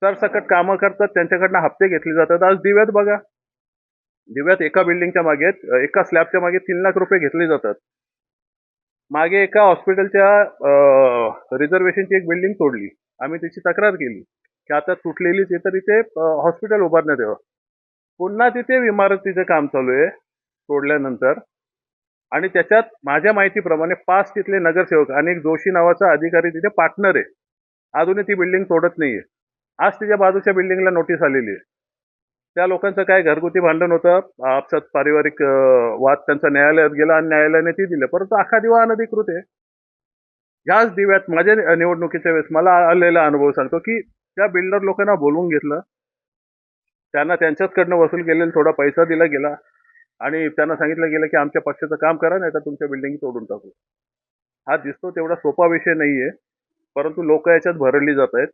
सरसकट कामं करतात, त्यांच्याकडनं हप्ते घेतले जातात. आज दिव्यात बघा, दिव्यात एका बिल्डिंगच्या मागे एका स्लॅबच्या मागे 3 लाख रुपये घेतले जातात. मागे एका हॉस्पिटलच्या रिझर्वेशनची एक बिल्डिंग तोडली. आम्ही त्याची तक्रार केली की आता तुटलेलीच आहे, तर इथे हॉस्पिटल उभारण्यात यावं. पुन्हा तिथे इमारतीचं काम चालू आहे तोडल्यानंतर. आणि त्याच्यात माझ्या माहितीप्रमाणे 5 तिथले नगरसेवक आणि एक जोशी नावाचा अधिकारी तिथे पार्टनर आहे. अजूनही ती बिल्डिंग तोडत नाहीये. आज तिच्या बाजूच्या बिल्डिंगला नोटीस आलेली आहे. त्या लोकांचं काय घरगुती भांडण होतं, आपसात पारिवारिक वाद त्यांचा न्यायालयात गेला आणि न्यायालयाने ती दिलं. परंतु अख्खा दिवा अनधिकृत आहे. ह्याच दिव्यात माझ्या निवडणुकीच्या वेळेस मला आलेला अनुभव सांगतो की त्या बिल्डर लोकांना बोलवून घेतलं, त्यांना त्यांच्याचकडनं वसूल केलेला थोडा पैसा दिला गेला आणि त्यांना सांगितलं गेलं की आमच्या पक्षाचं काम करा, नाही तर तुमच्या बिल्डिंग तोडून टाकू. हा दिसतो तेवढा सोपा विषय नाहीये, परंतु लोक याच्यात भरडली जात आहेत.